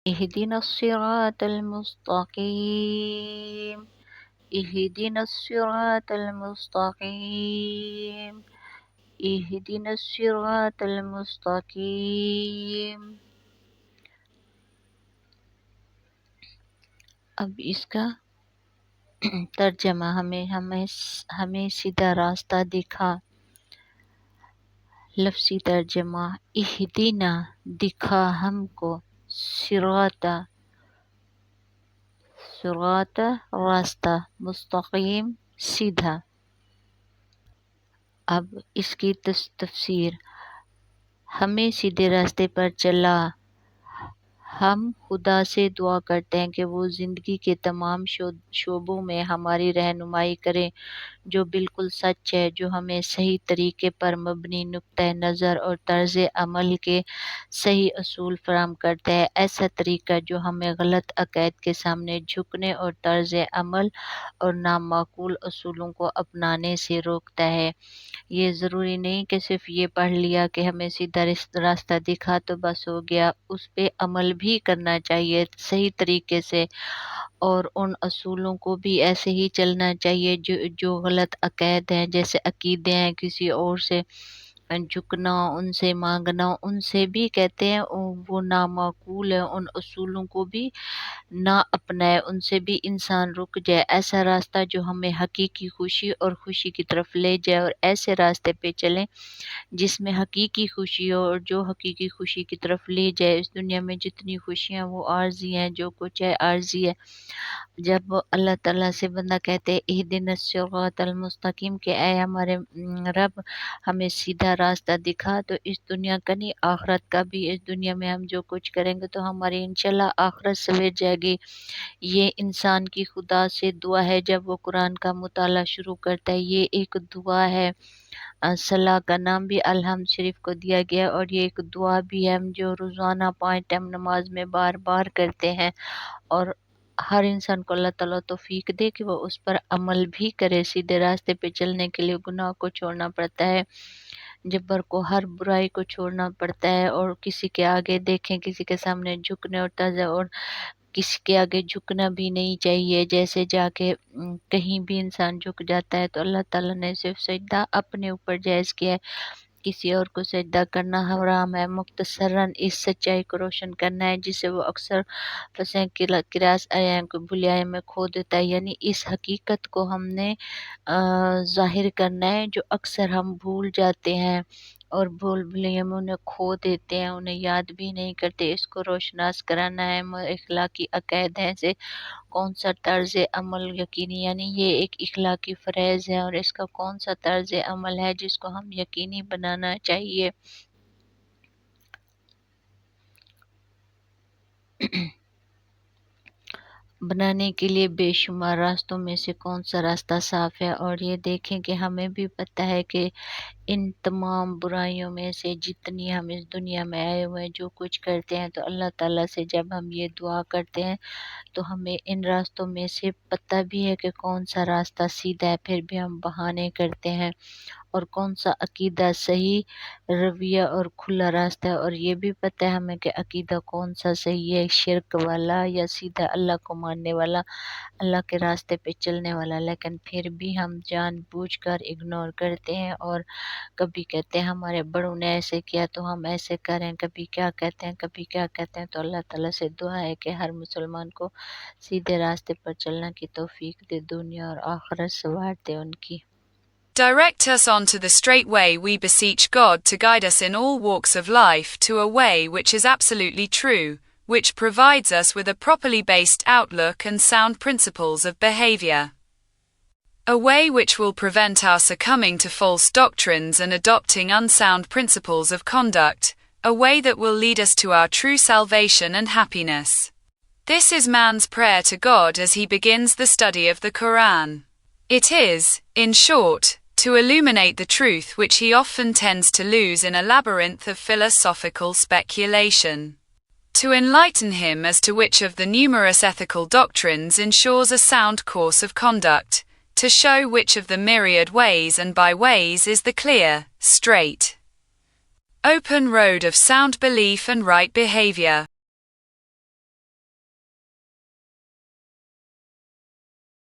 اهدنا الصراط المستقيم اهدنا الصراط المستقيم اهدنا الصراط المستقيم. اب اس کا ترجمہ ہمیں سیدھا راستہ دکھا. لفظی ترجمہ اہدنا دکھا ہم کو، صراط راستہ، مستقیم سیدھا. اب اس کی تفسیر، ہمیں سیدھے راستے پر چلا. ہم خدا سے دعا کرتے ہیں کہ وہ زندگی کے تمام شعبوں میں ہماری رہنمائی کرے، جو بالکل سچ ہے، جو ہمیں صحیح طریقے پر مبنی نقطہ نظر اور طرز عمل کے صحیح اصول فراہم کرتا ہے. ایسا طریقہ جو ہمیں غلط عقائد کے سامنے جھکنے اور طرز عمل اور نامعقول اصولوں کو اپنانے سے روکتا ہے. یہ ضروری نہیں کہ صرف یہ پڑھ لیا کہ ہمیں سیدھا راستہ دکھا تو بس ہو گیا، اس پہ عمل بھی کرنا چاہیے صحیح طریقے سے، اور ان اصولوں کو بھی ایسے ہی چلنا چاہیے جو غلط عقائد ہیں، جیسے عقیدے ہیں، کسی اور سے جھکنا، ان سے مانگنا، ان سے بھی کہتے ہیں وہ نامعقول ہے، ان اصولوں کو بھی نہ اپنائے، ان سے بھی انسان رک جائے. ایسا راستہ جو ہمیں حقیقی خوشی اور خوشی کی طرف لے جائے، اور ایسے راستے پہ چلیں جس میں حقیقی خوشی ہو اور جو حقیقی خوشی کی طرف لے جائے. اس دنیا میں جتنی خوشیاں وہ عارضی ہیں، جو کچھ ہے عارضی ہے. جب اللہ تعالیٰ سے بندہ کہتے ہیں اہدنا الصراط المستقیم، کہ اے ہمارے رب ہمیں سیدھا راستہ دکھا، تو اس دنیا کا نہیں آخرت کا بھی. اس دنیا میں ہم جو کچھ کریں گے تو ہماری انشاءاللہ آخرت سنور جائے گی. یہ انسان کی خدا سے دعا ہے جب وہ قرآن کا مطالعہ شروع کرتا ہے. یہ ایک دعا ہے. صلاح کا نام بھی الحمد شریف کو دیا گیا، اور یہ ایک دعا بھی ہے جو روزانہ 5 ٹائم نماز میں بار بار کرتے ہیں. اور ہر انسان کو اللہ تعالیٰ توفیق دے کہ وہ اس پر عمل بھی کرے. سیدھے راستے پہ چلنے کے لیے گناہ کو چھوڑنا پڑتا ہے، جبر کو، ہر برائی کو چھوڑنا پڑتا ہے، اور کسی کے آگے دیکھیں، کسی کے سامنے جھکنے اور اور کسی کے آگے جھکنا بھی نہیں چاہیے. جیسے جا کے کہیں بھی انسان جھک جاتا ہے تو اللہ تعالیٰ نے صرف سجدہ اپنے اوپر جائز کیا ہے، کسی اور کو سجدہ کرنا حرام ہے. مختصراً اس سچائی کو روشن کرنا ہے جسے وہ اکثر فصیح کراس کو بلیائی میں کھو دیتا ہے. یعنی اس حقیقت کو ہم نے ظاہر کرنا ہے جو اکثر ہم بھول جاتے ہیں، اور بھلیے میں انہیں کھو دیتے ہیں، انہیں یاد بھی نہیں کرتے. اس کو روشناس کرانا ہے. اخلاقی عقائد ہیں سے کون سا طرز عمل یقینی، یعنی یہ ایک اخلاقی فریض ہے، اور اس کا کون سا طرز عمل ہے جس کو ہم یقینی بنانا چاہیے. بنانے کے لیے بے شمار راستوں میں سے کون سا راستہ صاف ہے. اور یہ دیکھیں کہ ہمیں بھی پتہ ہے کہ ان تمام برائیوں میں سے جتنی ہم اس دنیا میں آئے ہوئے ہیں، جو کچھ کرتے ہیں، تو اللہ تعالیٰ سے جب ہم یہ دعا کرتے ہیں تو ہمیں ان راستوں میں سے پتہ بھی ہے کہ کون سا راستہ سیدھا ہے، پھر بھی ہم بہانے کرتے ہیں، اور کون سا عقیدہ صحیح رویہ اور کھلا راستہ ہے. اور یہ بھی پتہ ہے ہمیں کہ عقیدہ کون سا صحیح ہے، شرک والا یا سیدھا اللہ کو ماننے والا، اللہ کے راستے پہ چلنے والا. لیکن پھر بھی ہم جان بوجھ کر اگنور کرتے ہیں، اور کبھی کہتے ہیں ہمارے بڑوں نے ایسے کیا تو ہم ایسے کریں، کبھی کیا کہتے ہیں، کبھی کیا کہتے ہیں. تو اللہ تعالیٰ سے دعا ہے کہ ہر مسلمان کو سیدھے راستے پر چلنے کی توفیق دے، دنیا اور آخرت سنوار دے ان کی. Direct us onto the straight way, we beseech God to guide us in all walks of life to a way which is absolutely true, which provides us with a properly based outlook and sound principles of behavior. A way which will prevent our succumbing to false doctrines and adopting unsound principles of conduct, a way that will lead us to our true salvation and happiness. This is man's prayer to God as he begins the study of the Quran. It is, in short, to illuminate the truth which he often tends to lose in a labyrinth of philosophical speculation. To enlighten him as to which of the numerous ethical doctrines ensures a sound course of conduct, to show which of the myriad ways and byways is the clear, straight, open road of sound belief and right behavior.